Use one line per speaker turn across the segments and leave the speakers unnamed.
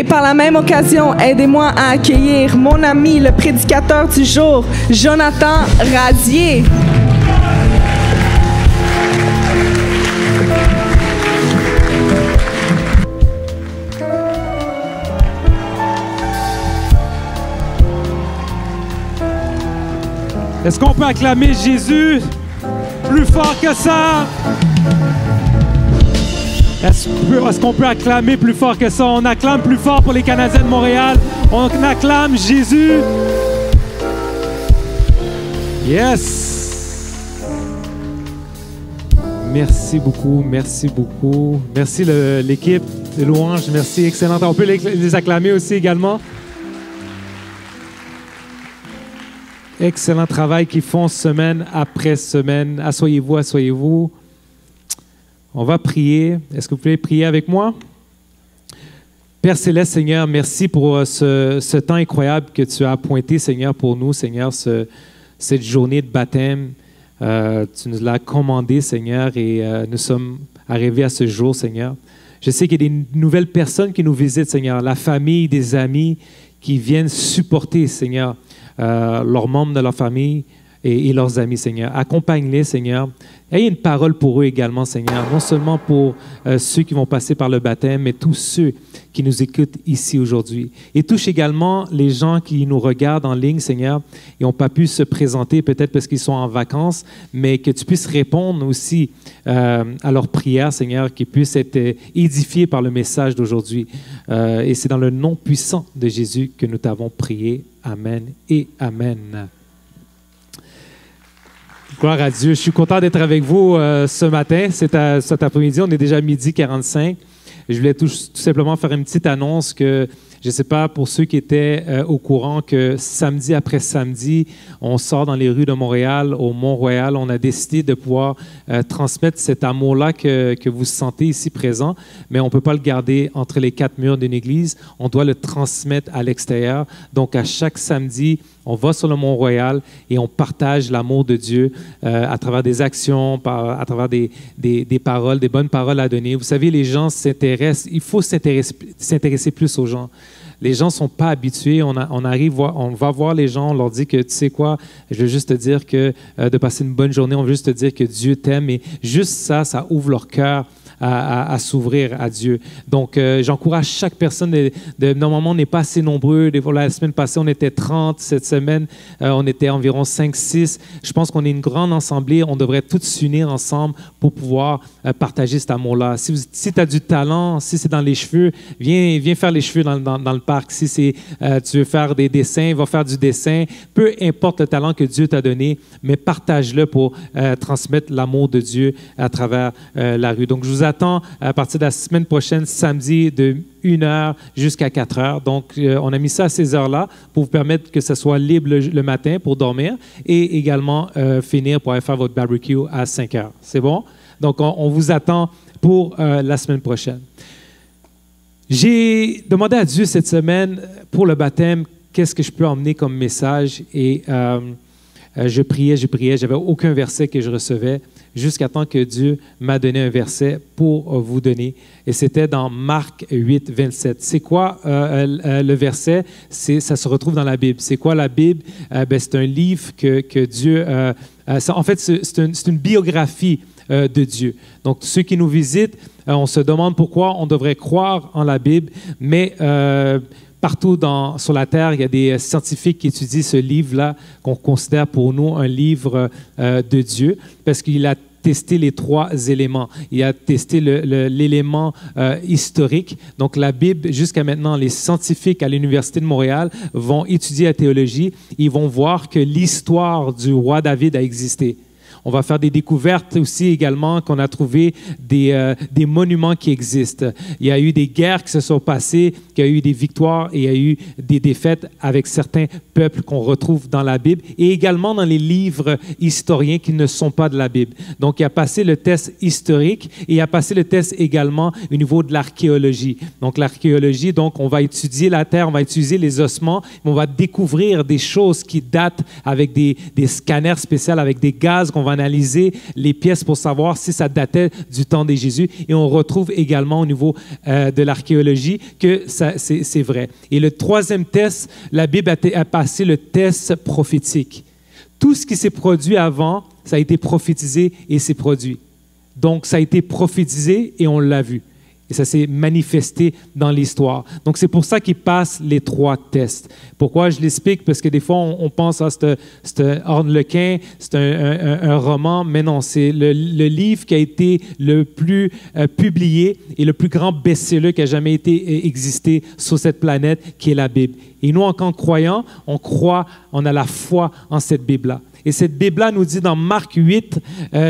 Et par la même occasion, aidez-moi à accueillir mon ami, le prédicateur du jour, Jonathan Radier.
Est-ce qu'on peut acclamer Jésus plus fort que ça? Est-ce qu'on peut acclamer plus fort que ça? On acclame plus fort pour les Canadiens de Montréal. On acclame Jésus. Yes! Merci beaucoup, merci beaucoup. Merci l'équipe de louanges. Merci, excellent. On peut les acclamer aussi également. Excellent travail qu'ils font semaine après semaine. Asseyez-vous, asseyez-vous. On va prier. Est-ce que vous pouvez prier avec moi? Père Céleste, Seigneur, merci pour ce temps incroyable que tu as appointé, Seigneur, pour nous, Seigneur, cette journée de baptême. Tu nous l'as commandé, Seigneur, et nous sommes arrivés à ce jour, Seigneur. Je sais qu'il y a des nouvelles personnes qui nous visitent, Seigneur, la famille, des amis qui viennent supporter, Seigneur, leurs membres de leur famille et leurs amis, Seigneur. Accompagne-les, Seigneur. Ayez une parole pour eux également, Seigneur, non seulement pour ceux qui vont passer par le baptême, mais tous ceux qui nous écoutent ici aujourd'hui. Et touche également les gens qui nous regardent en ligne, Seigneur, et n'ont pas pu se présenter, peut-être parce qu'ils sont en vacances, mais que tu puisses répondre aussi à leurs prières, Seigneur, qu'ils puissent être édifiés par le message d'aujourd'hui. Et c'est dans le nom puissant de Jésus que nous t'avons prié. Amen et Amen. Gloire à Dieu. Je suis content d'être avec vous ce matin. Cet après-midi, on est déjà 12h45. Je voulais tout simplement faire une petite annonce que, je ne sais pas, pour ceux qui étaient au courant, que samedi après samedi, on sort dans les rues de Montréal, au Mont-Royal. On a décidé de pouvoir transmettre cet amour-là que vous sentez ici présent, mais on ne peut pas le garder entre les quatre murs d'une église. On doit le transmettre à l'extérieur. Donc, à chaque samedi, on va sur le Mont-Royal et on partage l'amour de Dieu à travers des actions, à travers des paroles, des bonnes paroles à donner. Vous savez, les gens s'intéressent, il faut s'intéresser plus aux gens. Les gens ne sont pas habitués. On va voir les gens, on leur dit que, tu sais quoi, je veux juste te dire que de passer une bonne journée, on veut juste te dire que Dieu t'aime. Et juste ça, ça ouvre leur cœur à s'ouvrir à Dieu. Donc, j'encourage chaque personne. Normalement, on n'est pas assez nombreux. La semaine passée, on était 30. Cette semaine, on était environ 5-6. Je pense qu'on est une grande assemblée. On devrait tous s'unir ensemble pour pouvoir partager cet amour-là. Si tu as du talent, si c'est dans les cheveux, viens faire les cheveux dans le parc. Si tu veux faire des dessins, va faire du dessin. Peu importe le talent que Dieu t'a donné, mais partage-le pour transmettre l'amour de Dieu à travers la rue. Donc, je vous attends à partir de la semaine prochaine, samedi, de 1h jusqu'à 4h. Donc, on a mis ça à ces heures-là pour vous permettre que ce soit libre le matin pour dormir et également finir pour aller faire votre barbecue à 5h. C'est bon? Donc, on vous attend pour la semaine prochaine. J'ai demandé à Dieu cette semaine pour le baptême, qu'est-ce que je peux emmener comme message et je priais, j'avais aucun verset que je recevais jusqu'à temps que Dieu m'a donné un verset pour vous donner. Et c'était dans Marc 8, 27. C'est quoi le verset? Ça se retrouve dans la Bible. C'est quoi la Bible? C'est un livre que Dieu... en fait, c'est une biographie de Dieu. Donc, ceux qui nous visitent, on se demande pourquoi on devrait croire en la Bible, mais... partout sur la Terre, il y a des scientifiques qui étudient ce livre-là, qu'on considère pour nous un livre de Dieu, parce qu'il a testé les trois éléments. Il a testé l'élément historique. Donc, la Bible, jusqu'à maintenant, les scientifiques à l'Université de Montréal vont étudier la théologie. Ils vont voir que l'histoire du roi David a existé. On va faire des découvertes aussi également qu'on a trouvé des monuments qui existent. Il y a eu des guerres qui se sont passées, qu'il y a eu des victoires et il y a eu des défaites avec certains peuples qu'on retrouve dans la Bible et également dans les livres historiens qui ne sont pas de la Bible. Donc, il a passé le test historique et il a passé le test également au niveau de l'archéologie. Donc, l'archéologie, on va étudier la terre, on va étudier les ossements, on va découvrir des choses qui datent avec des scanners spéciaux, avec des gaz qu'on va va analyser les pièces pour savoir si ça datait du temps de Jésus. Et on retrouve également au niveau de l'archéologie que c'est vrai. Et le troisième test, la Bible a passé le test prophétique. Tout ce qui s'est produit avant, ça a été prophétisé et s'est produit. Donc, ça a été prophétisé et on l'a vu. Et ça s'est manifesté dans l'histoire. Donc, c'est pour ça qu'il passe les 3 tests. Pourquoi je l'explique? Parce que des fois, on pense, c'est Harlequin, c'est un roman, mais non, c'est le livre qui a été le plus publié et le plus grand best-seller qui a jamais existé sur cette planète, qui est la Bible. Et nous, en tant que croyants, on a la foi en cette Bible-là. Et cette Bible-là nous dit dans Marc 8,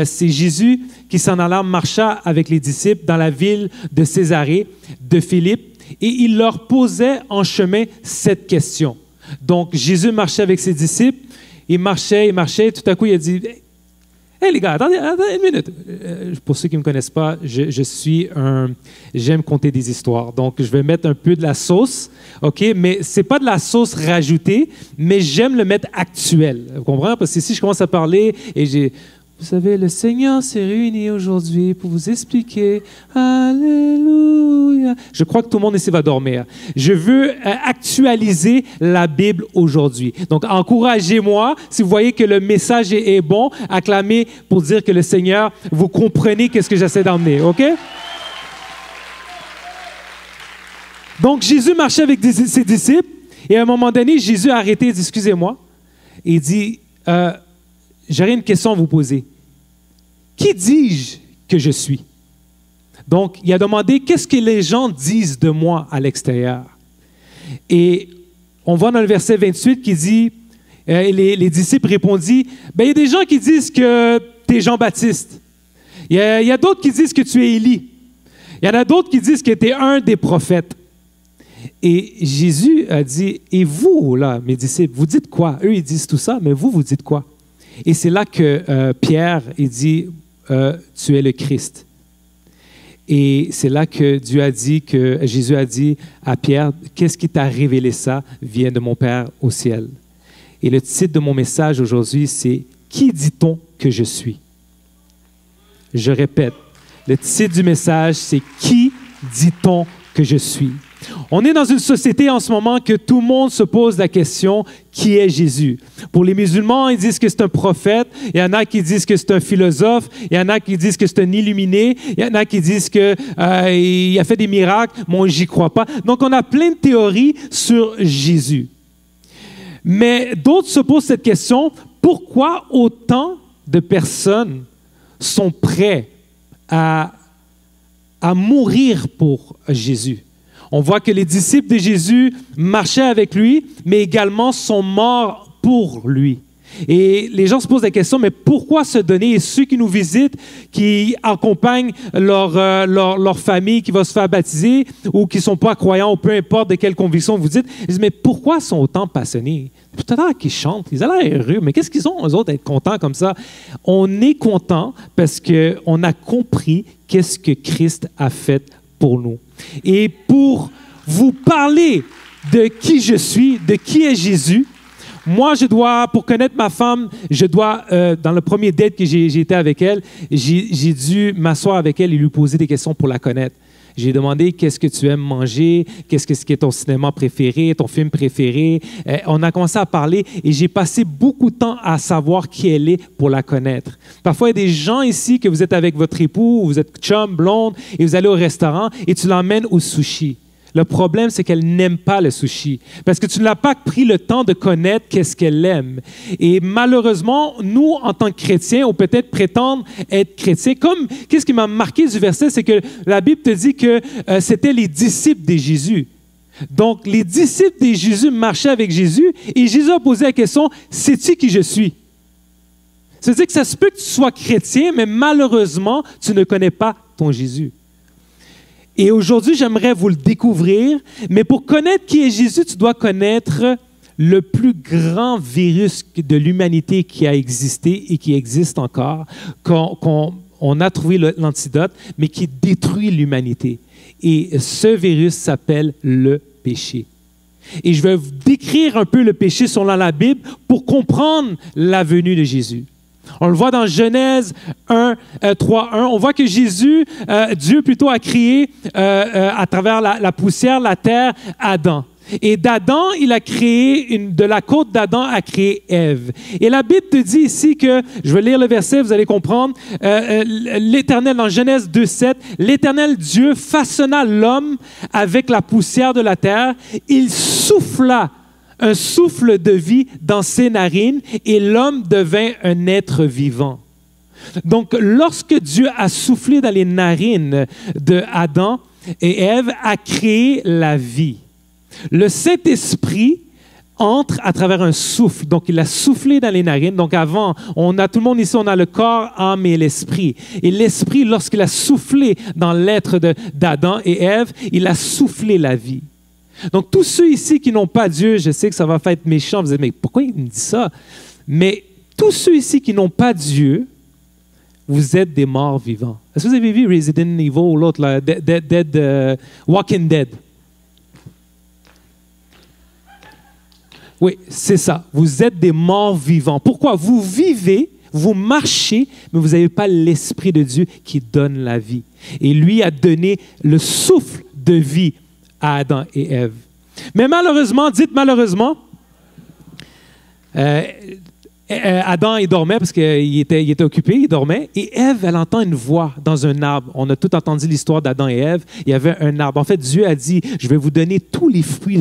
c'est Jésus qui s'en alla marcha avec les disciples dans la ville de Césarée de Philippe et il leur posait en chemin cette question. Donc, Jésus marchait avec ses disciples, il marchait, tout à coup, il a dit « Hey les gars, attendez une minute. » Pour ceux qui ne me connaissent pas, j'aime conter des histoires. Donc, je vais mettre un peu de la sauce, OK? Mais ce n'est pas de la sauce rajoutée, mais j'aime le mettre actuel. Vous comprenez? Parce que si je commence à parler et vous savez, le Seigneur s'est réuni aujourd'hui pour vous expliquer. Alléluia. Je crois que tout le monde ici va dormir. Je veux actualiser la Bible aujourd'hui. Donc, encouragez-moi. Si vous voyez que le message est bon, acclamez pour dire que le Seigneur, vous comprenez qu'est-ce que j'essaie d'emmener. OK? Donc, Jésus marchait avec ses disciples et à un moment donné, Jésus a arrêté et dit, excusez-moi, et il dit, j'aurais une question à vous poser. Qui dis-je que je suis? Donc, il a demandé, qu'est-ce que les gens disent de moi à l'extérieur? Et on voit dans le verset 28 qui dit, les disciples répondirent, il y a des gens qui disent que tu es Jean-Baptiste. Il y a d'autres qui disent que tu es Élie. Il y en a d'autres qui disent que tu es un des prophètes. Et Jésus a dit, et vous, là, mes disciples, vous dites quoi? Eux, ils disent tout ça, mais vous dites quoi? Et c'est là que Pierre, il dit, tu es le Christ. Et c'est là que Jésus a dit à Pierre, qu'est-ce qui t'a révélé ça vient de mon Père au ciel. Et le titre de mon message aujourd'hui, c'est qui dit-on que je suis? Je répète, le titre du message, c'est qui dit-on que je suis? On est dans une société en ce moment que tout le monde se pose la question, qui est Jésus? Pour les musulmans, ils disent que c'est un prophète. Il y en a qui disent que c'est un philosophe. Il y en a qui disent que c'est un illuminé. Il y en a qui disent qu'il a fait des miracles. Moi, j'y crois pas. Donc, on a plein de théories sur Jésus. Mais d'autres se posent cette question, pourquoi autant de personnes sont prêtes à mourir pour Jésus? On voit que les disciples de Jésus marchaient avec lui, mais également sont morts pour lui. Et les gens se posent la question, mais pourquoi se donner? Et ceux qui nous visitent, qui accompagnent leur famille qui va se faire baptiser ou qui ne sont pas croyants, ou peu importe de quelle conviction vous dites, ils disent, mais pourquoi ils sont autant passionnés? Peut-être qu'ils chantent, ils ont l'air heureux, mais qu'est-ce qu'ils ont, eux autres, d'être contents comme ça? On est contents parce qu'on a compris qu'est-ce que Christ a fait pour nous. Et pour vous parler de qui je suis, de qui est Jésus, moi, pour connaître ma femme, dans le premier date que j'ai été avec elle, j'ai dû m'asseoir avec elle et lui poser des questions pour la connaître. J'ai demandé qu'est-ce que tu aimes manger, qu'est-ce qui est ton cinéma préféré, ton film préféré. On a commencé à parler et j'ai passé beaucoup de temps à savoir qui elle est pour la connaître. Parfois, il y a des gens ici que vous êtes avec votre époux, vous êtes chum, blonde, et vous allez au restaurant et tu l'emmènes au sushi. Le problème, c'est qu'elle n'aime pas le sushi parce que tu ne l'as pas pris le temps de connaître qu'est-ce qu'elle aime. Et malheureusement, nous, en tant que chrétiens, ou peut-être prétendre être chrétiens, qu'est-ce qui m'a marqué du verset, c'est que la Bible te dit que c'était les disciples de Jésus. Donc, les disciples de Jésus marchaient avec Jésus et Jésus a posé la question, sais-tu qui je suis? C'est-à-dire que ça se peut que tu sois chrétien, mais malheureusement, tu ne connais pas ton Jésus. Et aujourd'hui, j'aimerais vous le découvrir, mais pour connaître qui est Jésus, tu dois connaître le plus grand virus de l'humanité qui a existé et qui existe encore, qu'on a trouvé l'antidote, mais qui détruit l'humanité. Et ce virus s'appelle le péché. Et je vais vous décrire un peu le péché selon la Bible pour comprendre la venue de Jésus. On le voit dans Genèse 3:1. On voit que Jésus, Dieu plutôt, a créé à travers la poussière, la terre, Adam. Et d'Adam, il a créé, de la côte d'Adam a créé Ève. Et la Bible te dit ici que, je vais lire le verset, vous allez comprendre, l'Éternel, dans Genèse 2:7, l'Éternel Dieu façonna l'homme avec la poussière de la terre. Il souffla un souffle de vie dans ses narines et l'homme devint un être vivant. Donc, lorsque Dieu a soufflé dans les narines de Adam et Ève, a créé la vie. Le Saint-Esprit entre à travers un souffle. Donc, il a soufflé dans les narines. Donc, avant, tout le monde ici, on a le corps, âme et l'esprit. Et l'esprit, lorsqu'il a soufflé dans l'être d'Adam et Ève, il a soufflé la vie. Donc, tous ceux ici qui n'ont pas Dieu, je sais que ça va faire être méchant, vous dites, mais pourquoi il me dit ça? Mais tous ceux ici qui n'ont pas Dieu, vous êtes des morts vivants. Est-ce que vous avez vu Resident Evil ou l'autre, Walking Dead? Oui, c'est ça. Vous êtes des morts vivants. Pourquoi? Vous vivez, vous marchez, mais vous n'avez pas l'Esprit de Dieu qui donne la vie. Et lui a donné le souffle de vie à Adam et Ève. Mais malheureusement, dites malheureusement, Adam, il dormait parce qu'il était occupé, il dormait. Et Ève, elle entend une voix dans un arbre. On a tout entendu l'histoire d'Adam et Ève. Il y avait un arbre. En fait, Dieu a dit, je vais vous donner tous les fruits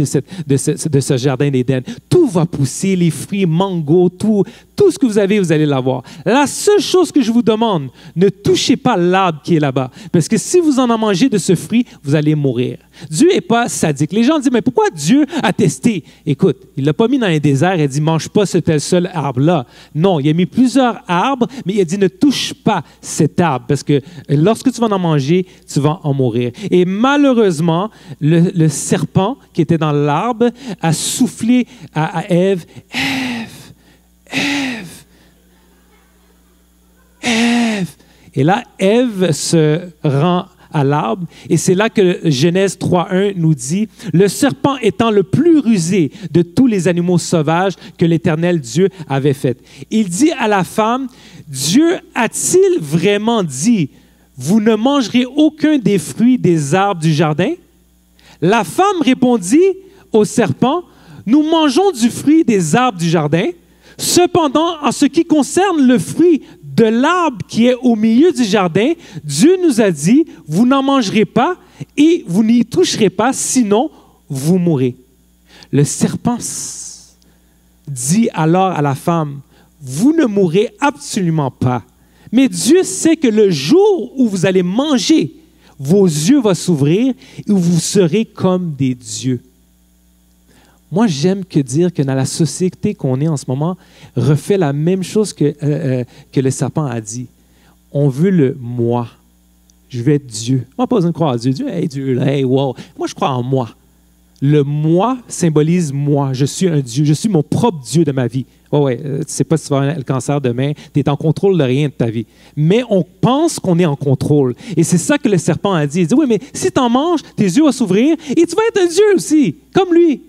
de ce jardin d'Éden. Tout va pousser, les fruits, mango, tout ce que vous avez, vous allez l'avoir. La seule chose que je vous demande, ne touchez pas l'arbre qui est là-bas. Parce que si vous en mangez de ce fruit, vous allez mourir. Dieu n'est pas sadique. Les gens disent, mais pourquoi Dieu a testé? Écoute, il ne l'a pas mis dans un désert et a dit, mange pas ce tel seul arbre-là. Non, il a mis plusieurs arbres, mais il a dit, ne touche pas cet arbre, parce que lorsque tu vas en manger, tu vas en mourir. Et malheureusement, le serpent qui était dans l'arbre a soufflé à Ève, Ève. Et là, Ève se rend à l'arbre. Et c'est là que Genèse 3:1 nous dit, le serpent étant le plus rusé de tous les animaux sauvages que l'Éternel Dieu avait fait. Il dit à la femme, Dieu a-t-il vraiment dit, vous ne mangerez aucun des fruits des arbres du jardin? La femme répondit au serpent, nous mangeons du fruit des arbres du jardin. Cependant, en ce qui concerne le fruit de l'arbre qui est au milieu du jardin, Dieu nous a dit, vous n'en mangerez pas et vous n'y toucherez pas, sinon vous mourrez. Le serpent dit alors à la femme, vous ne mourrez absolument pas. Mais Dieu sait que le jour où vous allez manger, vos yeux vont s'ouvrir et vous serez comme des dieux. Moi, j'aime que dire que dans la société qu'on est en ce moment, refait la même chose que le serpent a dit. On veut le moi. Je veux être Dieu. On n'a pas besoin de croire à Dieu. Dieu, hey Dieu, hey, wow. Moi, je crois en moi. Le moi symbolise moi. Je suis un Dieu. Je suis mon propre Dieu de ma vie. Tu ne sais pas si tu vas avoir le cancer demain. Tu es en contrôle de rien de ta vie. Mais on pense qu'on est en contrôle. Et c'est ça que le serpent a dit. Il dit, oui, mais si tu en manges, tes yeux vont s'ouvrir et tu vas être un Dieu aussi, comme lui.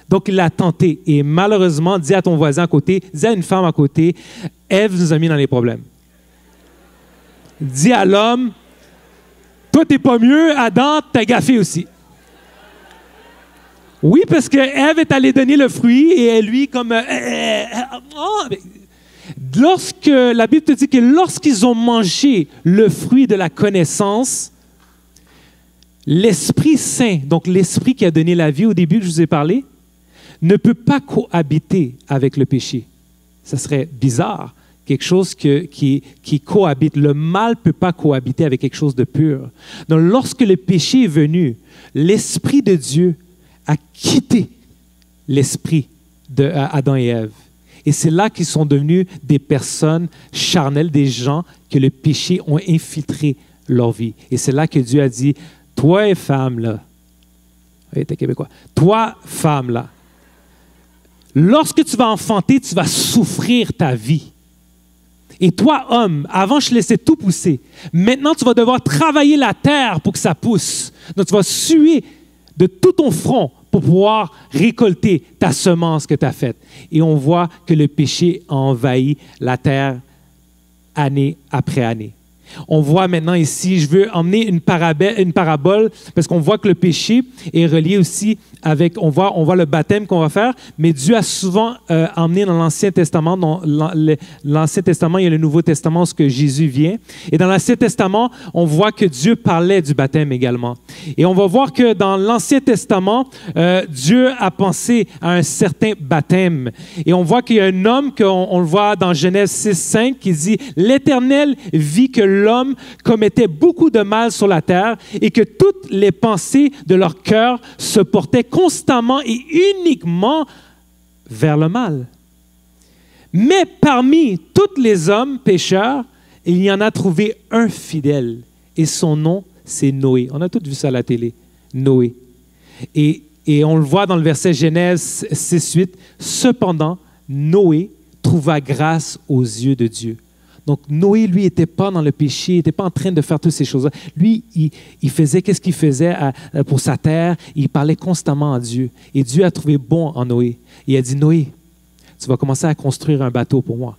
Donc, il l'a tenté. Et malheureusement, dis à ton voisin à côté, dis à une femme à côté, Ève nous a mis dans les problèmes. Dis à l'homme, toi, t'es pas mieux, Adam, t'as gaffé aussi. Oui, parce que Ève est allée donner le fruit et lui, comme... Lorsque la Bible te dit que lorsqu'ils ont mangé le fruit de la connaissance, l'Esprit Saint, donc l'Esprit qui a donné la vie au début que je vous ai parlé, ne peut pas cohabiter avec le péché. Ça serait bizarre, quelque chose qui cohabite. Le mal ne peut pas cohabiter avec quelque chose de pur. Donc, lorsque le péché est venu, l'Esprit de Dieu a quitté l'esprit d'Adam et Ève. Et c'est là qu'ils sont devenus des personnes charnelles, des gens que le péché ont infiltré leur vie. Et c'est là que Dieu a dit, toi, femme, là, oui, t'es québécois, toi, femme, là, lorsque tu vas enfanter, tu vas souffrir ta vie. Et toi, homme, avant, je laissais tout pousser. Maintenant, tu vas devoir travailler la terre pour que ça pousse. Donc, tu vas suer de tout ton front pour pouvoir récolter ta semence que tu as faite. Et on voit que le péché a envahi la terre année après année. On voit maintenant ici, je veux emmener une parabole parce qu'on voit que le péché est relié aussi avec, on voit le baptême qu'on va faire, mais Dieu a souvent emmené dans l'Ancien Testament, dans l'Ancien Testament, il y a le Nouveau Testament, où Jésus vient. Et dans l'Ancien Testament, on voit que Dieu parlait du baptême également. Et on va voir que dans l'Ancien Testament, Dieu a pensé à un certain baptême. Et on voit qu'il y a un homme, on le voit dans Genèse 6:5, qui dit « L'Éternel vit que l'homme commettait beaucoup de mal sur la terre et que toutes les pensées de leur cœur se portaient constamment et uniquement vers le mal. Mais parmi tous les hommes pécheurs, il y en a trouvé un fidèle et son nom, c'est Noé. » On a tous vu ça à la télé, Noé. Et on le voit dans le verset Genèse 6:8. « Cependant, Noé trouva grâce aux yeux de Dieu. » Donc, Noé, lui, n'était pas dans le péché, il n'était pas en train de faire toutes ces choses-là. Lui, il faisait qu'est-ce qu'il faisait pour sa terre. Il parlait constamment à Dieu. Et Dieu a trouvé bon en Noé. Il a dit, Noé, tu vas commencer à construire un bateau pour moi.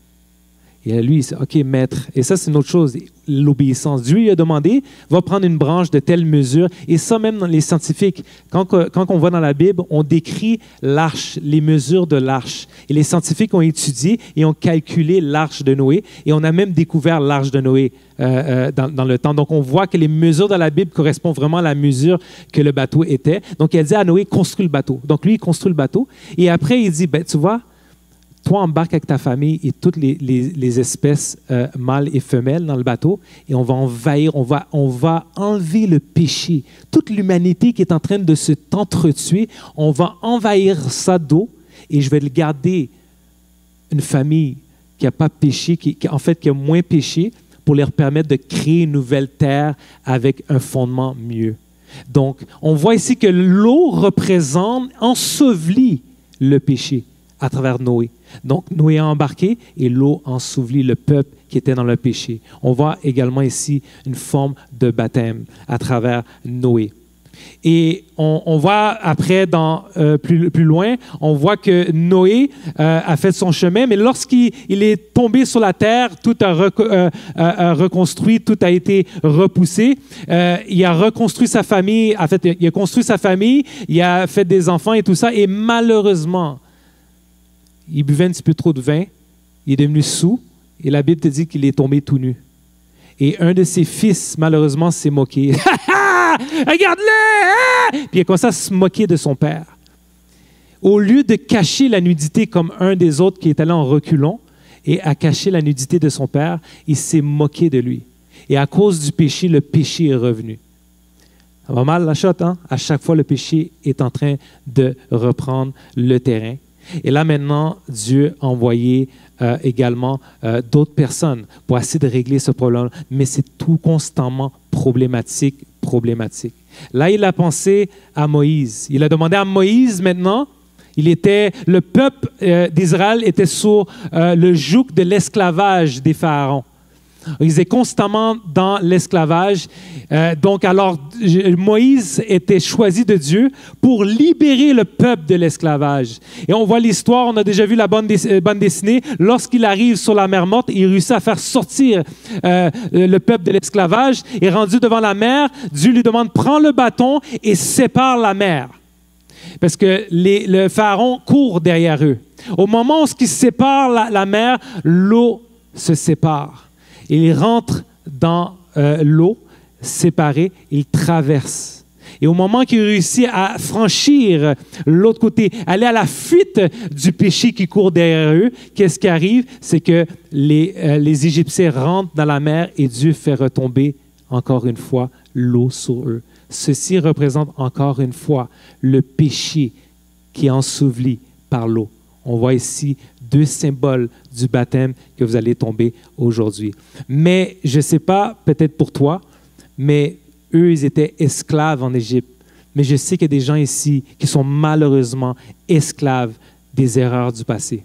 Et lui, il dit, OK, maître. Et ça, c'est une autre chose, l'obéissance. Dieu lui a demandé, va prendre une branche de telle mesure. Et ça, même dans les scientifiques, quand on voit dans la Bible, on décrit l'arche, les mesures de l'arche. Et les scientifiques ont étudié et ont calculé l'arche de Noé. Et on a même découvert l'arche de Noé dans le temps. Donc, on voit que les mesures dans la Bible correspondent vraiment à la mesure que le bateau était. Donc, il a dit à Noé, construis le bateau. Donc, lui, il construit le bateau. Et après, il dit, ben, tu vois, toi, embarque avec ta famille et toutes les espèces mâles et femelles dans le bateau et on va envahir, on va enlever le péché. Toute l'humanité qui est en train de se t'entretuer, on va envahir ça d'eau et je vais le garder une famille qui n'a pas péché, qui a moins péché pour leur permettre de créer une nouvelle terre avec un fondement mieux. Donc, on voit ici que l'eau représente, ensevelit le péché à travers Noé. Donc, Noé a embarqué et l'eau ensevelit le peuple qui était dans le péché. On voit également ici une forme de baptême à travers Noé. Et on voit après, plus loin, on voit que Noé a fait son chemin, mais lorsqu'il est tombé sur la terre, tout a reconstruit, tout a été repoussé. Il a reconstruit sa famille, en fait, il a construit sa famille, il a fait des enfants et tout ça, et malheureusement, il buvait un petit peu trop de vin, il est devenu saoul, et la Bible te dit qu'il est tombé tout nu. Et un de ses fils, malheureusement, s'est moqué. Regarde-le! Puis il a commencé à se moquer de son père. Au lieu de cacher la nudité comme un des autres qui est allé en reculons et à cacher la nudité de son père, il s'est moqué de lui. Et à cause du péché, le péché est revenu. Ça va mal la shot, hein? À chaque fois, le péché est en train de reprendre le terrain. Et là, maintenant, Dieu a envoyé également d'autres personnes pour essayer de régler ce problème. Mais c'est tout constamment problématique. Là, il a pensé à Moïse. Il a demandé à Moïse maintenant, le peuple d'Israël était sous le joug de l'esclavage des pharaons. Ils étaient constamment dans l'esclavage. Donc, alors, Moïse était choisi de Dieu pour libérer le peuple de l'esclavage. Et on voit l'histoire, on a déjà vu la bande dessinée. Lorsqu'il arrive sur la mer Morte, il réussit à faire sortir le peuple de l'esclavage. Et rendu devant la mer, Dieu lui demande, prends le bâton et sépare la mer. Parce que le pharaon court derrière eux. Au moment où il sépare la mer, l'eau se sépare. Il rentre dans l'eau séparée, il traverse. Et au moment qu'il réussit à franchir l'autre côté, aller à la fuite du péché qui court derrière eux, qu'est-ce qui arrive? C'est que les Égyptiens rentrent dans la mer et Dieu fait retomber encore une fois l'eau sur eux. Ceci représente encore une fois le péché qui est enseveli par l'eau. On voit ici deux symboles du baptême que vous allez tomber aujourd'hui. Mais je ne sais pas, peut-être pour toi, mais eux, ils étaient esclaves en Égypte. Mais je sais qu'il y a des gens ici qui sont malheureusement esclaves des erreurs du passé.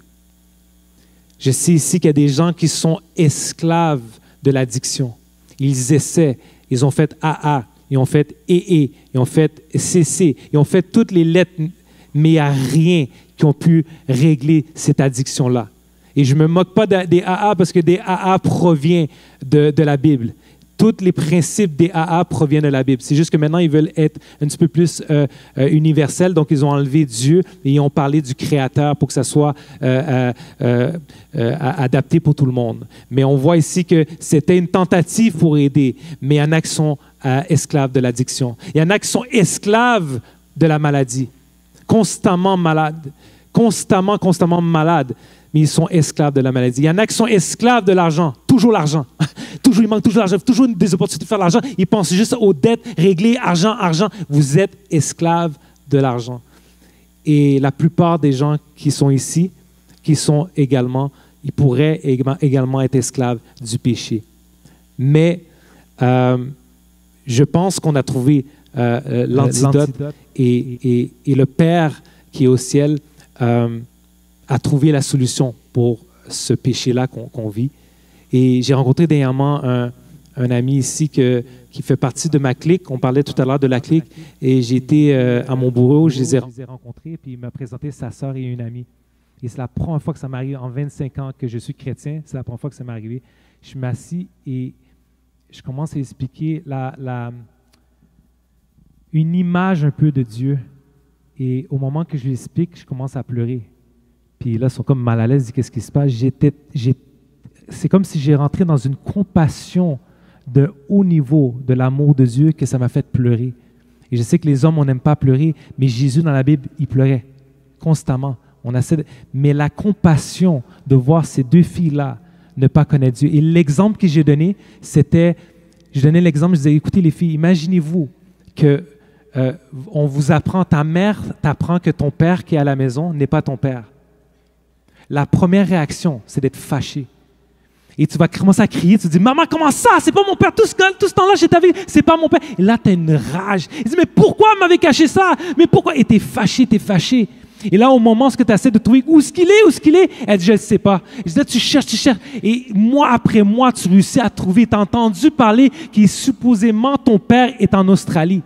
Je sais ici qu'il y a des gens qui sont esclaves de l'addiction. Ils essaient, ils ont fait AA, ils ont fait EE, ils ont fait CC, ils ont fait toutes les lettres, mais il n'y a rien qui ont pu régler cette addiction-là. Et je ne me moque pas des AA parce que des AA provient de la Bible. Tous les principes des AA proviennent de la Bible. C'est juste que maintenant, ils veulent être un petit peu plus universels. Donc, ils ont enlevé Dieu et ils ont parlé du Créateur pour que ça soit adapté pour tout le monde. Mais on voit ici que c'était une tentative pour aider. Mais il y en a qui sont esclaves de l'addiction. Il y en a qui sont esclaves de la maladie. Constamment malades. Constamment malades. Mais ils sont esclaves de la maladie. Il y en a qui sont esclaves de l'argent. Toujours l'argent. Toujours, il manque toujours l'argent. Toujours des opportunités de faire l'argent. Ils pensent juste aux dettes, régler, argent. Vous êtes esclaves de l'argent. Et la plupart des gens qui sont ici, qui sont également, ils pourraient également être esclaves du péché. Mais je pense qu'on a trouvé l'antidote et le Père qui est au ciel a trouvé la solution pour ce péché-là qu'on vit. Et j'ai rencontré dernièrement un ami ici qui fait partie de ma clique. On parlait tout à l'heure de la clique. Et j'ai été à mon bureau, je les ai rencontrés, puis il m'a présenté sa sœur et une amie. Et c'est la première fois que ça m'arrive en 25 ans que je suis chrétien. C'est la première fois que ça m'est arrivé. Je m'assis et je commence à expliquer une image un peu de Dieu. Et au moment que je lui explique, je commence à pleurer. Puis là, ils sont comme mal à l'aise, ils disent qu'est-ce qui se passe. C'est comme si j'ai rentré dans une compassion de haut niveau de l'amour de Dieu que ça m'a fait pleurer. Et je sais que les hommes, on n'aime pas pleurer, mais Jésus, dans la Bible, il pleurait constamment. Mais la compassion de voir ces deux filles-là ne pas connaître Dieu. Et l'exemple que j'ai donné, c'était, je donnais l'exemple, je disais, écoutez les filles, imaginez-vous que on vous apprend, ta mère t'apprend que ton père qui est à la maison n'est pas ton père. La première réaction, c'est d'être fâché. Et tu vas commencer à crier, tu te dis, maman, comment ça? C'est pas mon père, tout ce temps-là, j'étais avec, c'est pas mon père. Et là, tu as une rage. Il dit, mais pourquoi vous m'avez caché ça? Mais pourquoi? Et tu es fâché. Et là, au moment où tu essaies de trouver où est-ce qu'il est, elle dit, je ne sais pas. Je dis, tu cherches. Et mois après mois, tu réussis à trouver. Tu as entendu parler que supposément ton père est en Australie.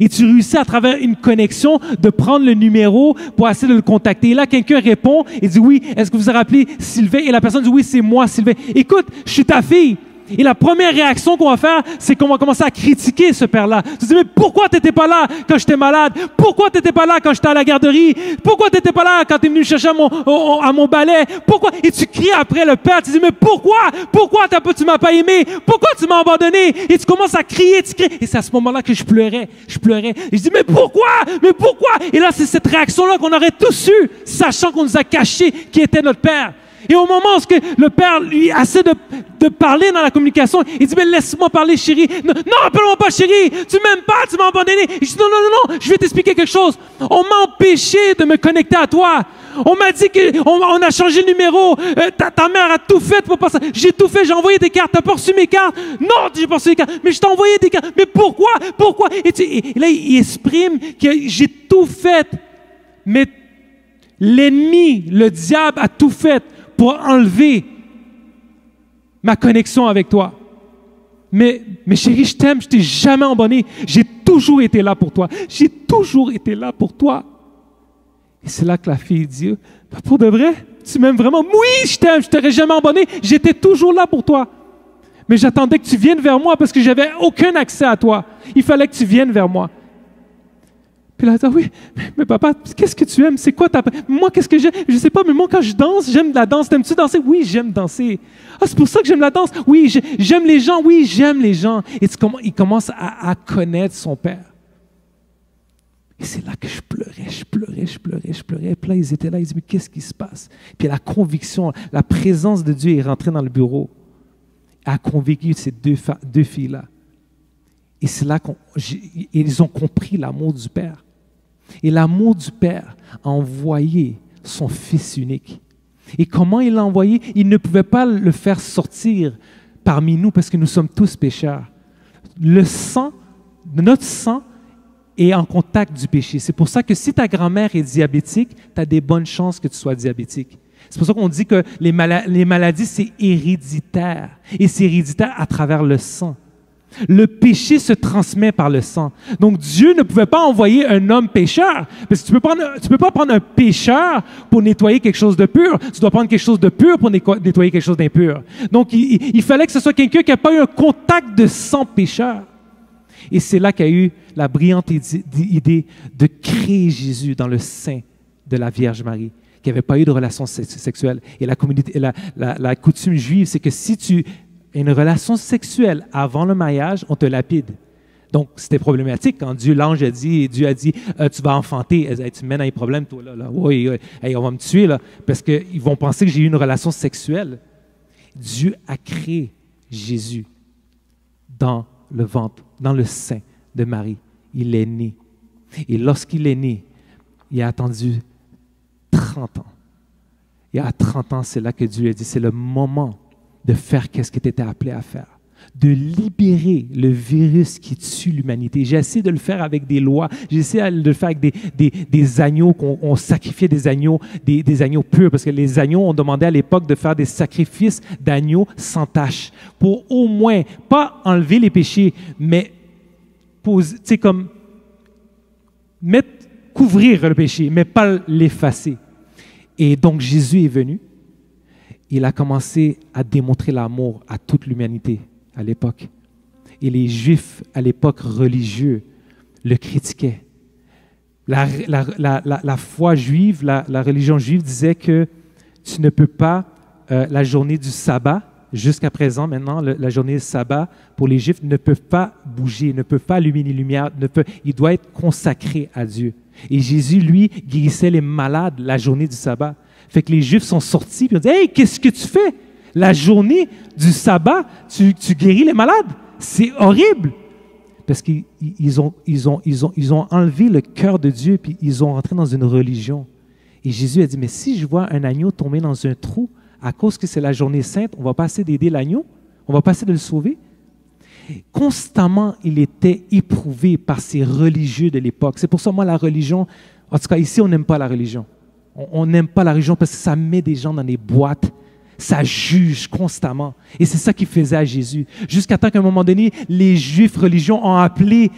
Et tu réussis à travers une connexion de prendre le numéro pour essayer de le contacter. Et là, quelqu'un répond et dit, oui, est-ce que vous avez appelé Sylvain? Et la personne dit, oui, c'est moi, Sylvain. Écoute, je suis ta fille. Et la première réaction qu'on va faire, c'est qu'on va commencer à critiquer ce père-là. Tu te dis, mais pourquoi tu n'étais pas là quand j'étais malade? Pourquoi tu n'étais pas là quand j'étais à la garderie? Pourquoi tu n'étais pas là quand tu es venu me chercher à mon balai? Pourquoi? Et tu cries après le père, tu te dis, mais pourquoi? Pourquoi tu m'as pas aimé? Pourquoi tu m'as abandonné? Et tu commences à crier, tu cries. Et c'est à ce moment-là que je pleurais. Et je dis, mais pourquoi? Et là, c'est cette réaction-là qu'on aurait tous eu, sachant qu'on nous a caché qui était notre père. Et au moment où le père lui essaie de parler dans la communication, il dit, mais laisse-moi parler, chérie. Non, appelle-moi pas chérie. Tu m'aimes pas, tu m'as abandonné. Il dit, non, je vais t'expliquer quelque chose. On m'a empêché de me connecter à toi. On m'a dit qu'on a changé de numéro. Ta mère a tout fait pour pas ça. J'ai tout fait, j'ai envoyé des cartes. T'as pas reçu mes cartes? Non, j'ai pas reçu les cartes. Mais je t'ai envoyé des cartes. Mais pourquoi? Et là, il exprime que j'ai tout fait. Mais l'ennemi, le diable, a tout fait pour enlever ma connexion avec toi. Mais chérie, je t'aime, je t'ai jamais abandonné. J'ai toujours été là pour toi. J'ai toujours été là pour toi. Et c'est là que la fille dit, pour de vrai, tu m'aimes vraiment? Oui, je t'aime, je t'aurais jamais abandonné. J'étais toujours là pour toi. Mais j'attendais que tu viennes vers moi parce que j'avais aucun accès à toi. Il fallait que tu viennes vers moi. Puis là, elle dit, oui, mais papa, qu'est-ce que tu aimes? C'est quoi moi, qu'est-ce que j'aime? Je sais pas, mais moi, quand je danse, j'aime la danse. T'aimes-tu danser? Oui, j'aime danser. Ah, c'est pour ça que j'aime la danse? Oui, j'aime les gens. Oui, j'aime les gens. Et il commence à connaître son père. Et c'est là que je pleurais. Et puis là, ils étaient là, ils disaient, mais qu'est-ce qui se passe? Puis la conviction, la présence de Dieu est rentrée dans le bureau. Elle a convaincu ces deux filles-là. Et c'est là qu'ils ont compris l'amour du Père. Et l'amour du Père a envoyé son Fils unique. Et comment il l'a envoyé? Il ne pouvait pas le faire sortir parmi nous parce que nous sommes tous pécheurs. Notre sang est en contact du péché. C'est pour ça que si ta grand-mère est diabétique, tu as des bonnes chances que tu sois diabétique. C'est pour ça qu'on dit que les maladies, c'est héréditaire. Et c'est héréditaire à travers le sang. Le péché se transmet par le sang. Donc, Dieu ne pouvait pas envoyer un homme pécheur. Parce que tu peux pas prendre un pécheur pour nettoyer quelque chose de pur. Tu dois prendre quelque chose de pur pour nettoyer quelque chose d'impur. Donc, il fallait que ce soit quelqu'un qui n'a pas eu un contact de sang pécheur. Et c'est là qu'il y a eu la brillante idée de créer Jésus dans le sein de la Vierge Marie, qui n'avait pas eu de relation sexuelle. Et la coutume juive, c'est que si tu une relation sexuelle avant le mariage, on te lapide. Donc, c'était problématique quand l'ange a dit, tu vas enfanter. Elle dit, tu me mènes à un problème, toi, là. Oui, hey, on va me tuer, là. Parce qu'ils vont penser que j'ai eu une relation sexuelle. Dieu a créé Jésus dans le ventre, dans le sein de Marie. Il est né. Et lorsqu'il est né, il a attendu 30 ans. Et à 30 ans, c'est là que Dieu a dit, c'est le moment de faire qu'est-ce que tu étais appelé à faire, de libérer le virus qui tue l'humanité. J'ai essayé de le faire avec des lois, j'ai essayé de le faire avec des agneaux, qu'on sacrifiait des agneaux purs, parce que les agneaux, on demandait à l'époque de faire des sacrifices d'agneaux sans tache, pour au moins, pas enlever les péchés, mais couvrir le péché, mais pas l'effacer. Et donc Jésus est venu. Il a commencé à démontrer l'amour à toute l'humanité à l'époque. Et les Juifs, à l'époque religieux, le critiquaient. La foi juive, la religion juive disait que tu ne peux pas, la journée du sabbat, jusqu'à présent, maintenant, la journée du sabbat, pour les Juifs, ne peut pas bouger, ne peut pas allumer les lumières, il doit être consacré à Dieu. Et Jésus, lui, guérissait les malades la journée du sabbat. Fait que les Juifs sont sortis et ont dit « Hey, qu'est-ce que tu fais? La journée du sabbat, tu guéris les malades? C'est horrible! » Parce qu'ils ont enlevé le cœur de Dieu puis ils ont rentré dans une religion. Et Jésus a dit « Mais si je vois un agneau tomber dans un trou, à cause que c'est la journée sainte, on va pas essayer d'aider l'agneau? On va pas essayer de le sauver? » Constamment, il était éprouvé par ces religieux de l'époque. C'est pour ça, moi, la religion, en tout cas ici, on n'aime pas la religion. On n'aime pas la religion parce que ça met des gens dans des boîtes, ça juge constamment. Et c'est ça qu'il faisait à Jésus. Jusqu'à temps qu'à un moment donné, les Juifs religieux ont appelé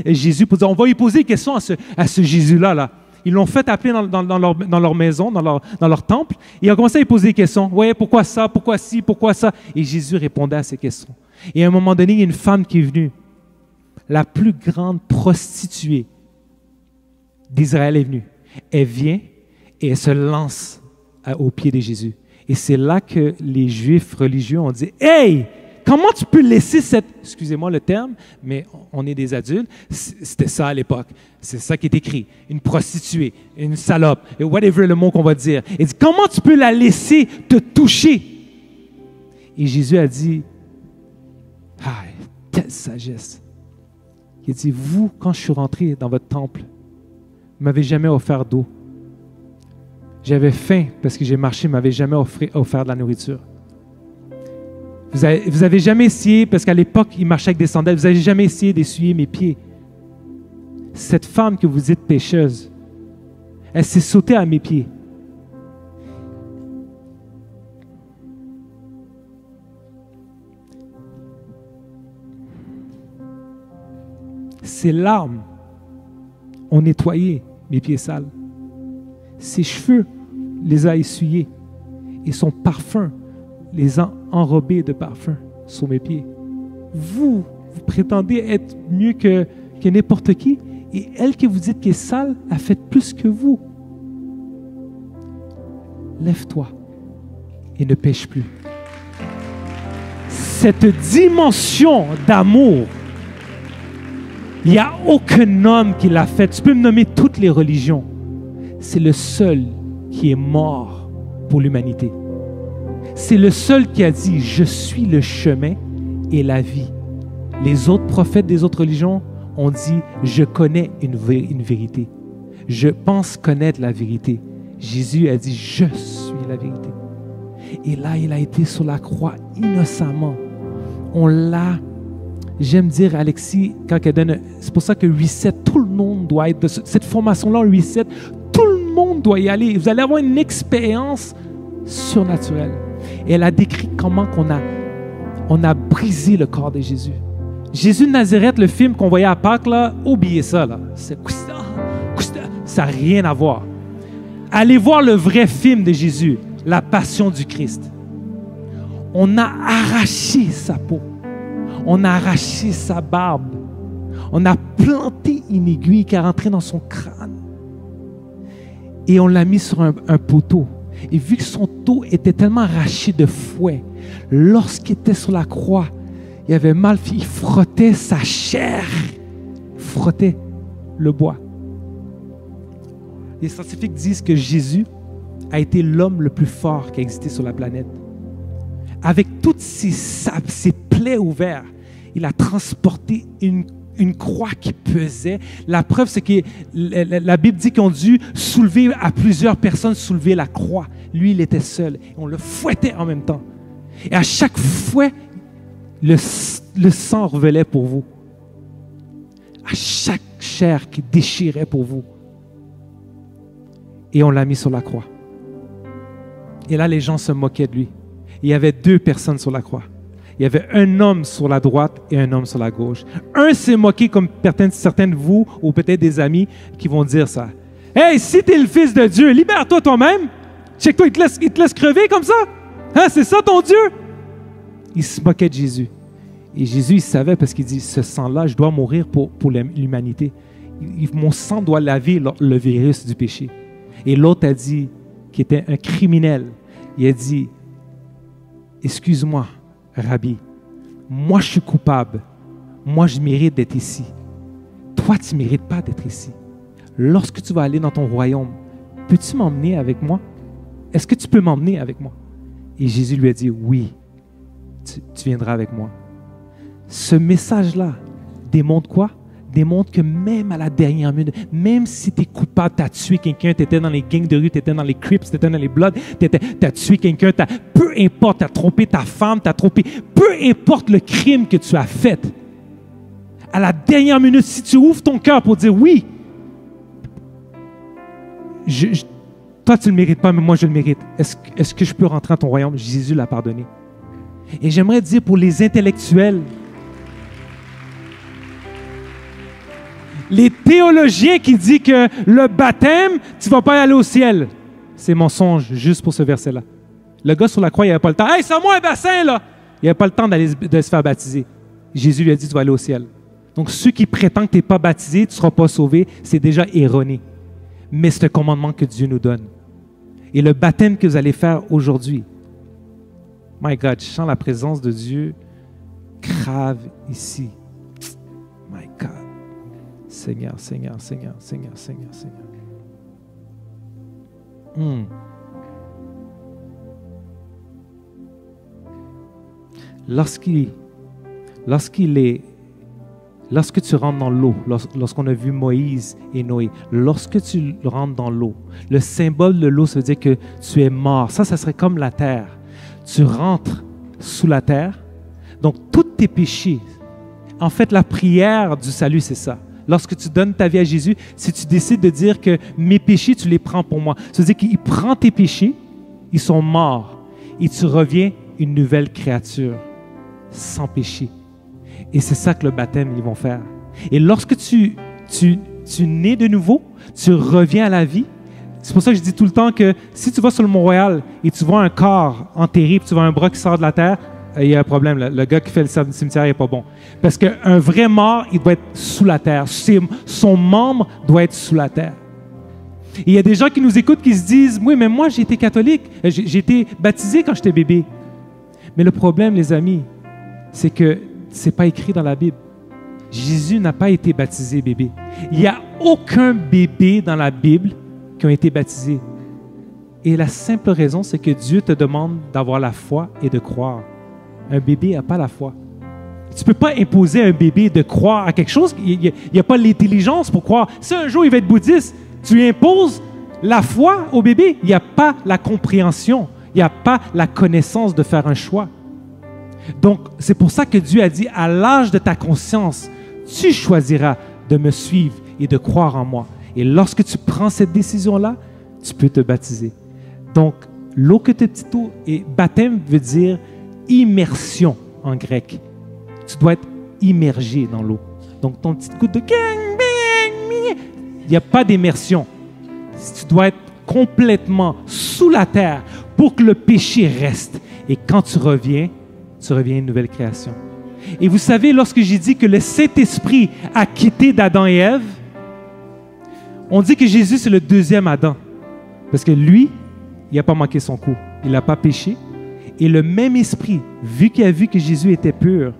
Jésus pour dire, on va lui poser des questions à ce Jésus-là. Là. Ils l'ont fait appeler dans leur maison, dans leur temple, et ils ont commencé à lui poser des questions. Ouais, pourquoi ça, pourquoi ci, pourquoi ça? Et Jésus répondait à ces questions. Et à un moment donné, il y a une femme qui est venue, la plus grande prostituée d'Israël est venue. Elle vient et elle se lance aux pieds de Jésus. Et c'est là que les Juifs religieux ont dit « Hey, comment tu peux laisser cette... » Excusez-moi le terme, mais on est des adultes. C'était ça à l'époque. C'est ça qui est écrit. Une prostituée, une salope, et whatever le mot qu'on va dire. Il dit « Comment tu peux la laisser te toucher? » Et Jésus a dit « Ah, quelle sagesse! » Il dit « Vous, quand je suis rentré dans votre temple, vous ne m'avez jamais offert d'eau. J'avais faim parce que j'ai marché, vous ne m'avez jamais offert de la nourriture. Vous avez jamais essayé, parce qu'à l'époque, il marchait avec des sandales, vous n'avez jamais essayé d'essuyer mes pieds. Cette femme que vous dites pécheuse, elle s'est sautée à mes pieds. Ses larmes ont nettoyé mes pieds sales. Ses cheveux les a essuyés et son parfum les a enrobés de parfum sur mes pieds. Vous prétendez être mieux que n'importe qui et elle que vous dites qui est sale a fait plus que vous. Lève-toi et ne pêche plus. Cette dimension d'amour, il n'y a aucun homme qui l'a fait. Tu peux me nommer toutes les religions. C'est le seul qui est mort pour l'humanité. C'est le seul qui a dit « Je suis le chemin et la vie ». Les autres prophètes des autres religions ont dit « Je connais une vérité. Je pense connaître la vérité ». Jésus a dit « Je suis la vérité ». Et là, il a été sur la croix innocemment. On l'a... J'aime dire, Alexis, quand elle donne... C'est pour ça que Reset, tout le monde doit être... Cette formation-là, Reset, tout le monde doit y aller. Vous allez avoir une expérience surnaturelle. Et elle a décrit comment on a brisé le corps de Jésus. Jésus de Nazareth, le film qu'on voyait à Pâques, là, oubliez ça. Là. Ça n'a rien à voir. Allez voir le vrai film de Jésus, La Passion du Christ. On a arraché sa peau. On a arraché sa barbe. On a planté une aiguille qui est rentrée dans son crâne. Et on l'a mis sur un poteau. Et vu que son dos était tellement arraché de fouet, lorsqu'il était sur la croix, il avait mal, il frottait sa chair. Il frottait le bois. Les scientifiques disent que Jésus a été l'homme le plus fort qui a existé sur la planète. Avec toutes ses plaies ouvertes, il a transporté une croix qui pesait. La preuve, c'est que la Bible dit qu'on a dû soulever à plusieurs personnes, soulever la croix. Lui, il était seul. Et on le fouettait en même temps. Et à chaque fouet, le sang revelait pour vous. À chaque chair qui déchirait pour vous. Et on l'a mis sur la croix. Et là, les gens se moquaient de lui. Il y avait 2 personnes sur la croix. Il y avait un homme sur la droite et un homme sur la gauche. Un s'est moqué comme certains de vous ou peut-être des amis qui vont dire ça. « Hey, si tu es le Fils de Dieu, libère-toi toi-même. Check-toi, il te laisse crever comme ça. Hein, c'est ça ton Dieu? » Il se moquait de Jésus. Et Jésus, il savait parce qu'il dit, ce sang-là, je dois mourir pour l'humanité. Mon sang doit laver le virus du péché. Et l'autre a dit, qui était un criminel, il a dit, excuse-moi, Rabbi, moi je suis coupable. Moi je mérite d'être ici. Toi, tu ne mérites pas d'être ici. Lorsque tu vas aller dans ton royaume, peux-tu m'emmener avec moi? Est-ce que tu peux m'emmener avec moi? Et Jésus lui a dit, oui, tu viendras avec moi. Ce message-là démontre quoi? Démontre que même à la dernière minute, même si tu es coupable, tu as tué quelqu'un, tu étais dans les gangs de rue, tu étais dans les Crips, tu étais dans les Bloods, tu as tué quelqu'un, peu importe, tu as trompé ta femme, tu as trompé, peu importe le crime que tu as fait, à la dernière minute, si tu ouvres ton cœur pour dire oui, toi tu ne le mérites pas, mais moi je le mérite. Est-ce que je peux rentrer dans ton royaume? Jésus l'a pardonné. Et j'aimerais dire pour les intellectuels, les théologiens qui disent que le baptême, tu ne vas pas aller au ciel. C'est mensonge, juste pour ce verset-là. Le gars sur la croix, il n'avait pas le temps. « Hey, sors-moi un bassin, là! » Il n'avait pas le temps de se faire baptiser. Jésus lui a dit, tu vas aller au ciel. Donc, ceux qui prétendent que tu n'es pas baptisé, tu ne seras pas sauvé, c'est déjà erroné. Mais c'est un commandement que Dieu nous donne. Et le baptême que vous allez faire aujourd'hui, my God, je sens la présence de Dieu grave ici. My God. Seigneur, Seigneur, Seigneur, Seigneur, Seigneur, Seigneur. Lorsque tu rentres dans l'eau, lorsqu'on a vu Moïse et Noé, lorsque tu rentres dans l'eau, le symbole de l'eau, ça veut dire que tu es mort. Ça serait comme la terre. Tu rentres sous la terre, donc tous tes péchés. En fait, la prière du salut, c'est ça. Lorsque tu donnes ta vie à Jésus, si tu décides de dire que mes péchés, tu les prends pour moi, ça veut dire qu'il prend tes péchés, ils sont morts, et tu reviens une nouvelle créature, sans péché. Et c'est ça que le baptême, ils vont faire. Et lorsque tu nais de nouveau, tu reviens à la vie. C'est pour ça que je dis tout le temps que si tu vas sur le Mont-Royal et tu vois un corps enterré, puis tu vois un bras qui sort de la terre, il y a un problème. Le gars qui fait le cimetière n'est pas bon. Parce qu'un vrai mort, il doit être sous la terre. Son membre doit être sous la terre. Et il y a des gens qui nous écoutent qui se disent, oui, mais moi, j'ai été catholique. J'ai été baptisé quand j'étais bébé. Mais le problème, les amis, c'est que ce n'est pas écrit dans la Bible. Jésus n'a pas été baptisé bébé. Il n'y a aucun bébé dans la Bible qui a été baptisé. Et la simple raison, c'est que Dieu te demande d'avoir la foi et de croire. Un bébé n'a pas la foi. Tu ne peux pas imposer à un bébé de croire à quelque chose. Il n'y a pas l'intelligence pour croire. Si un jour il va être bouddhiste, tu lui imposes la foi au bébé. Il n'y a pas la compréhension. Il n'y a pas la connaissance de faire un choix. Donc, c'est pour ça que Dieu a dit, à l'âge de ta conscience, tu choisiras de me suivre et de croire en moi. Et lorsque tu prends cette décision-là, tu peux te baptiser. Donc, l'okoteptito et baptême veut dire immersion en grec. Tu dois être
immergé dans l'eau. Donc, ton petit coup de gang, bang, il n'y a pas d'immersion. Tu dois être complètement sous la terre pour que le péché reste. Et quand tu reviens une nouvelle création. Et vous savez, lorsque j'ai dit que le Saint-Esprit a quitté d'Adam et Ève, on dit que Jésus, c'est le deuxième Adam. Parce que lui, il n'a pas manqué son coup. Il n'a pas péché. Et le même esprit, vu qu'il a vu que Jésus était pur,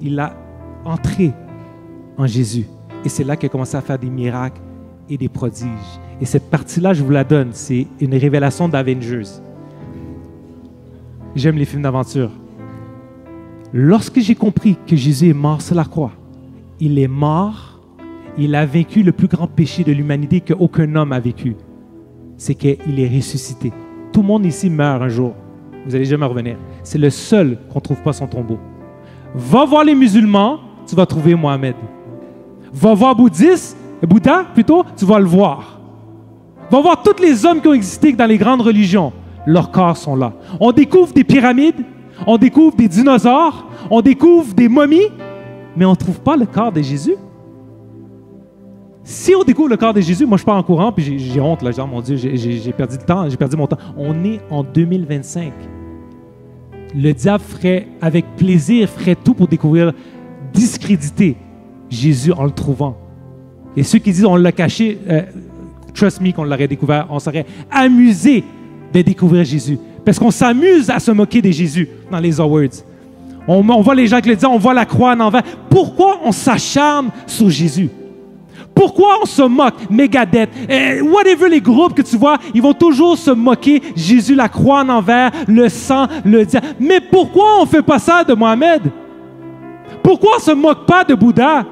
il a entré en Jésus. Et c'est là qu'il a commencé à faire des miracles et des prodiges. Et cette partie-là, je vous la donne. C'est une révélation d'Avengers. J'aime les films d'aventure. Lorsque j'ai compris que Jésus est mort sur la croix, il est mort, il a vaincu le plus grand péché de l'humanité qu'aucun homme a vécu. C'est qu'il est ressuscité. Tout le monde ici meurt un jour. Vous n'allez jamais revenir. C'est le seul qu'on ne trouve pas son tombeau. Va voir les musulmans, tu vas trouver Mohamed. Va voir Bouddha, plutôt, tu vas le voir. Va voir tous les hommes qui ont existé dans les grandes religions. Leurs corps sont là. On découvre des pyramides, on découvre des dinosaures, on découvre des momies, mais on ne trouve pas le corps de Jésus. Si on découvre le corps de Jésus, moi je pars en courant, puis j'ai honte, là, genre, mon Dieu, j'ai perdu du temps, j'ai perdu mon temps. On est en 2025. Le diable avec plaisir, ferait tout pour discréditer Jésus en le trouvant. Et ceux qui disent on l'a caché, trust me qu'on l'aurait découvert, on serait amusé de découvrir Jésus. Parce qu'on s'amuse à se moquer de Jésus dans les awards. On voit les gens qui le disent, on voit la croix en envers. Pourquoi on s'acharne sur Jésus? Pourquoi on se moque? Megadeth, whatever les groupes que tu vois, ils vont toujours se moquer. Jésus, la croix en envers, le sang, le diable. Mais pourquoi on ne fait pas ça de Mohamed? Pourquoi on ne se moque pas de Bouddha?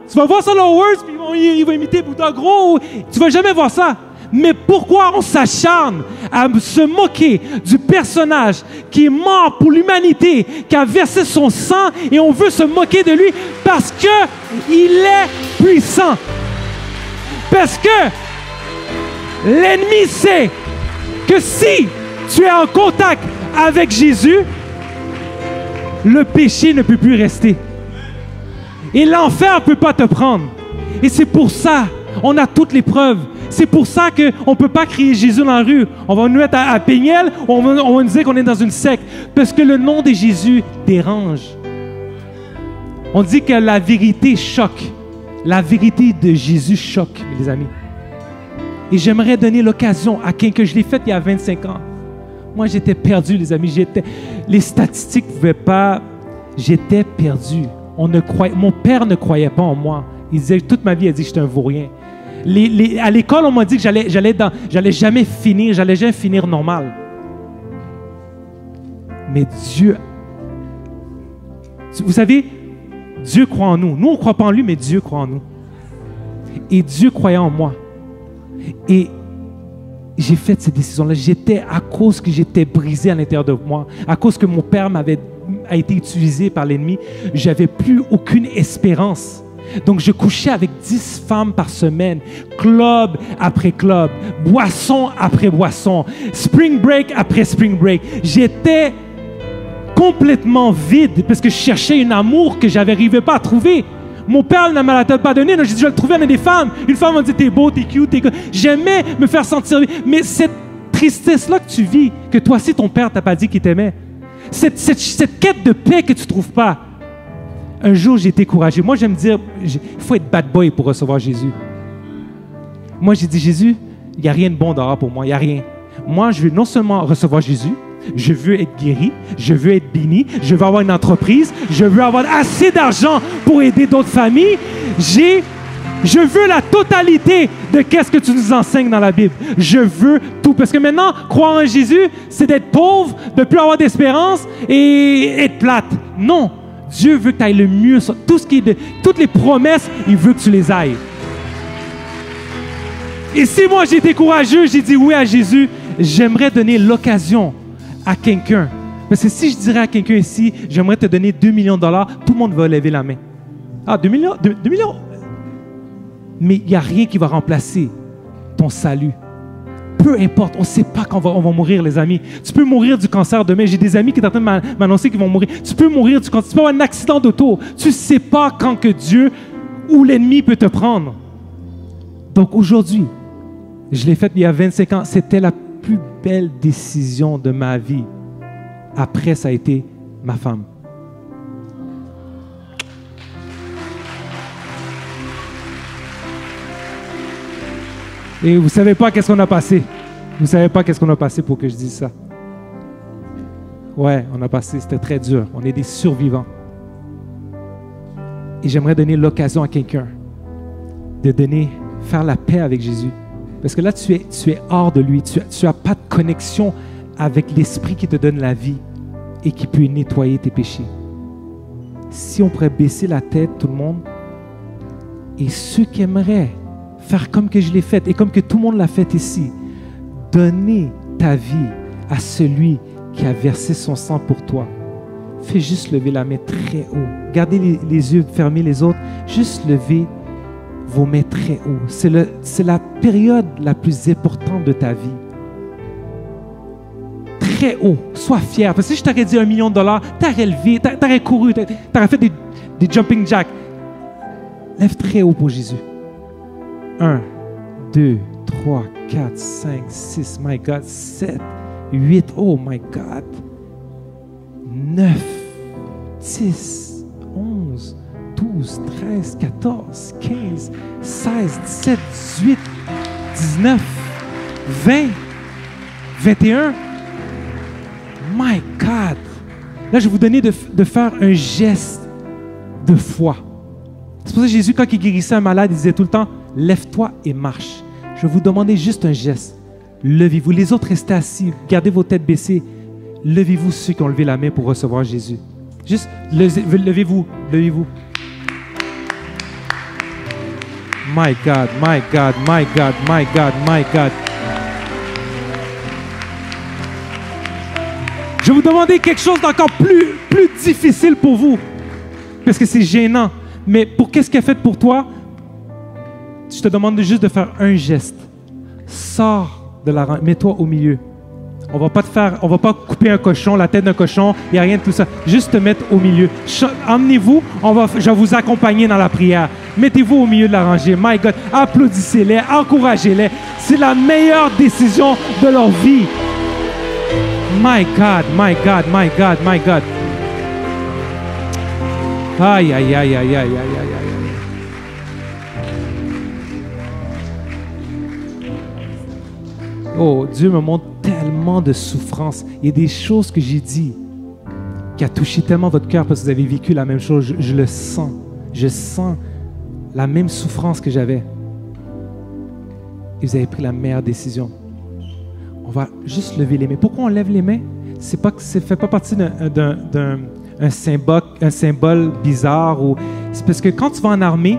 Tu vas voir ça dans Words, puis ils vont imiter Bouddha gros. Tu ne vas jamais voir ça. Mais pourquoi on s'acharne à se moquer du personnage qui est mort pour l'humanité, qui a versé son sang, et on veut se moquer de lui parce qu'il est puissant. Parce que l'ennemi sait que si tu es en contact avec Jésus, le péché ne peut plus rester. Et l'enfer ne peut pas te prendre. Et c'est pour ça, on a toutes les preuves. C'est pour ça qu'on ne peut pas crier Jésus dans la rue. On va nous mettre à Péniel, on va nous dire qu'on est dans une secte. Parce que le nom de Jésus dérange. On dit que la vérité choque. La vérité de Jésus choque, les amis. Et j'aimerais donner l'occasion à quelqu'un, je l'ai fait il y a 25 ans. Moi, j'étais perdu, les amis. Les statistiques ne pouvaient pas... J'étais perdu. Mon père ne croyait pas en moi. Il disait, toute ma vie, il dit que j'étais un vaurien. À l'école, on m'a dit que j'allais jamais finir normal. Mais Dieu... Vous savez, Dieu croit en nous. Nous, on ne croit pas en lui, mais Dieu croit en nous. Et Dieu croyait en moi. Et j'ai fait cette décision-là. À cause que j'étais brisé à l'intérieur de moi, à cause que mon père a été utilisé par l'ennemi, j'avais plus aucune espérance. Donc, je couchais avec 10 femmes par semaine, club après club, boisson après boisson, spring break après spring break. J'étais complètement vide parce que je cherchais un amour que je n'arrivais pas à trouver. Mon père ne me l'a pas donné. J'ai dit, je vais le trouver dans des femmes. Une femme m'a dit, t'es beau, t'es cute, t'es good. J'aimais me faire sentir. Mais cette tristesse-là que tu vis, que toi aussi ton père t'a pas dit qu'il t'aimait, cette quête de paix que tu ne trouves pas, un jour j'ai été courageux. Moi, j'aime dire, il faut être bad boy pour recevoir Jésus. Moi, j'ai dit, Jésus, il n'y a rien de bon dehors pour moi, il n'y a rien. Moi, je veux non seulement recevoir Jésus, je veux être guéri, je veux être béni, je veux avoir une entreprise, je veux avoir assez d'argent pour aider d'autres familles. Je veux la totalité de qu'est-ce que tu nous enseignes dans la Bible. Je veux tout. Parce que maintenant, croire en Jésus, c'est d'être pauvre, de ne plus avoir d'espérance et être plate. Non. Dieu veut que tu ailles le mieux. Toutes les promesses, il veut que tu les ailles. Et si moi, j'ai été courageux, j'ai dit oui à Jésus, j'aimerais donner l'occasion à quelqu'un. Parce que si je dirais à quelqu'un ici, j'aimerais te donner 2 millions de dollars, tout le monde va lever la main. Ah, 2 millions? 2 millions? Mais il n'y a rien qui va remplacer ton salut, Peu importe, on ne sait pas quand on va mourir, les amis. Tu peux mourir du cancer demain. J'ai des amis qui sont en train de m'annoncer qu'ils vont mourir. Tu peux mourir du cancer. Tu peux avoir un accident d'auto. Tu ne sais pas quand que Dieu ou l'ennemi peut te prendre. Donc aujourd'hui, je l'ai fait il y a 25 ans. C'était la plus belle décision de ma vie. Après, ça a été ma femme. Et vous ne savez pas qu'est-ce qu'on a passé. Vous ne savez pas qu'est-ce qu'on a passé pour que je dise ça. Ouais, on a passé, c'était très dur. On est des survivants. Et j'aimerais donner l'occasion à quelqu'un de faire la paix avec Jésus. Parce que là, tu es hors de lui. Tu n'as pas de connexion avec l'Esprit qui te donne la vie et qui peut nettoyer tes péchés. Si on pourrait baisser la tête, tout le monde, et ceux qui aimeraient faire comme que je l'ai fait et comme que tout le monde l'a fait ici, donner ta vie à celui qui a versé son sang pour toi. Fais juste lever la main très haut. Gardez les yeux fermés les autres. Juste levez vos mains très haut. C'est la période la plus importante de ta vie. Très haut. Sois fier. Parce que si je t'aurais dit $1 million, t'aurais levé, t'aurais couru, t'aurais fait des jumping jacks. Lève très haut pour Jésus. 1, 2, 3, 4, 5, 6, my God, 7, 8, oh my God, 9, 10, 11, 12, 13, 14, 15, 16, 17, 18, 19, 20, 21. My God. Là, je vais vous donner de faire un geste de foi. C'est pour ça que Jésus, quand il guérissait un malade, il disait tout le temps, lève-toi et marche. Je vais vous demander juste un geste. Levez-vous. Les autres, restez assis. Gardez vos têtes baissées. Levez-vous ceux qui ont levé la main pour recevoir Jésus. Juste, levez-vous. Levez-vous. My God, my God, my God, my God, my God. Je vais vous demander quelque chose d'encore plus difficile pour vous. Parce que c'est gênant. Mais pour qu'est-ce qu'elle a fait pour toi? Je te demande juste de faire un geste. Sors de la rang, mets-toi au milieu. On va pas couper un cochon, la tête d'un cochon, il n'y a rien de tout ça. Juste te mettre au milieu. Emmenez-vous, je vais vous accompagner dans la prière. Mettez-vous au milieu de la rangée. My God, applaudissez-les, encouragez-les. C'est la meilleure décision de leur vie. My God, my God, my God, my God. Aïe, aïe, aïe, aïe, aïe, aïe, aïe, aïe. Oh, Dieu me montre tellement de souffrance. Il y a des choses que j'ai dit qui a touché tellement votre cœur parce que vous avez vécu la même chose. Je le sens. Je sens la même souffrance que j'avais. Et vous avez pris la meilleure décision. On va juste lever les mains. Pourquoi on lève les mains? Ça ne fait pas partie d'un symbole bizarre. C'est parce que quand tu vas en armée,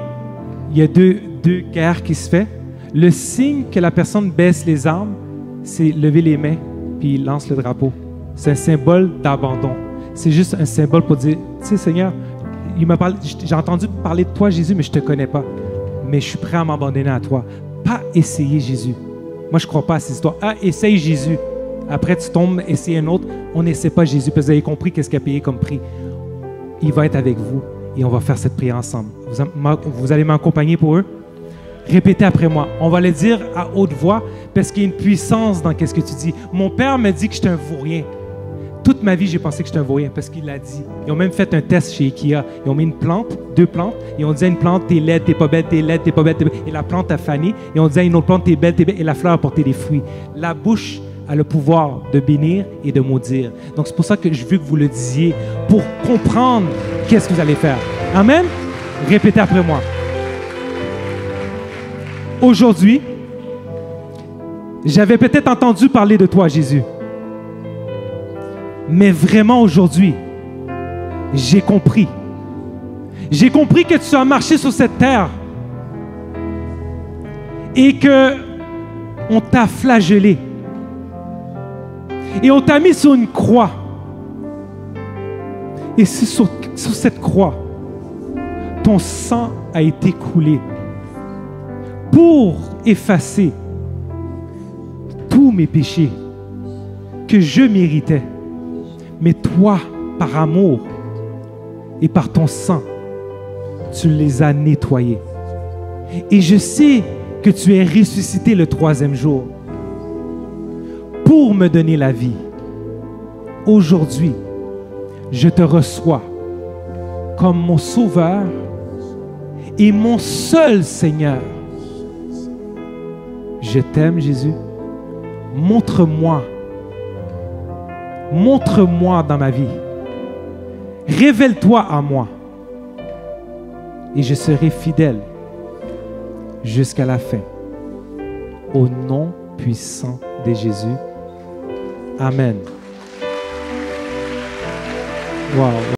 il y a deux guerres qui se font. Le signe que la personne baisse les armes, c'est lever les mains puis il lance le drapeau. C'est un symbole d'abandon. C'est juste un symbole pour dire, tu sais, Seigneur, j'ai entendu parler de toi, Jésus, mais je ne te connais pas. Mais je suis prêt à m'abandonner à toi. Pas essayer Jésus. Moi, je ne crois pas à ces histoires. Ah, essaye Jésus. Après, tu tombes, essaye un autre. On n'essaie pas Jésus parce que vous avez compris qu'est-ce qu'il a payé comme prix. Il va être avec vous et on va faire cette prière ensemble. Vous allez m'accompagner pour eux? Répétez après moi. On va le dire à haute voix parce qu'il y a une puissance dans ce que tu dis. Mon père me dit que je suis un vaurien. Toute ma vie, j'ai pensé que j'étais un vaurien parce qu'il l'a dit. Ils ont même fait un test chez Ikea. Ils ont mis une plante, 2 plantes. Ils ont dit à une plante, t'es laide, t'es pas belle, t'es laide, t'es pas belle, t'es belle. Et la plante a fané. Et on dit à une autre plante, t'es belle. Et la fleur a porté des fruits. La bouche a le pouvoir de bénir et de maudire. Donc, c'est pour ça que je veux que vous le disiez pour comprendre qu'est-ce que vous allez faire. Amen? Répétez après moi. Aujourd'hui, j'avais peut-être entendu parler de toi, Jésus. Mais vraiment aujourd'hui, j'ai compris. J'ai compris que tu as marché sur cette terre et que on t'a flagellé. Et on t'a mis sur une croix. Et c'est sur cette croix, ton sang a été coulé pour effacer mes péchés que je méritais. Mais toi, par amour et par ton sang, tu les as nettoyés. Et je sais que tu es ressuscité le 3e jour pour me donner la vie. Aujourd'hui, je te reçois comme mon Sauveur et mon seul Seigneur. Je t'aime, Jésus. Montre-moi dans ma vie. Révèle-toi à moi. Et je serai fidèle jusqu'à la fin. Au nom puissant de Jésus. Amen. Wow.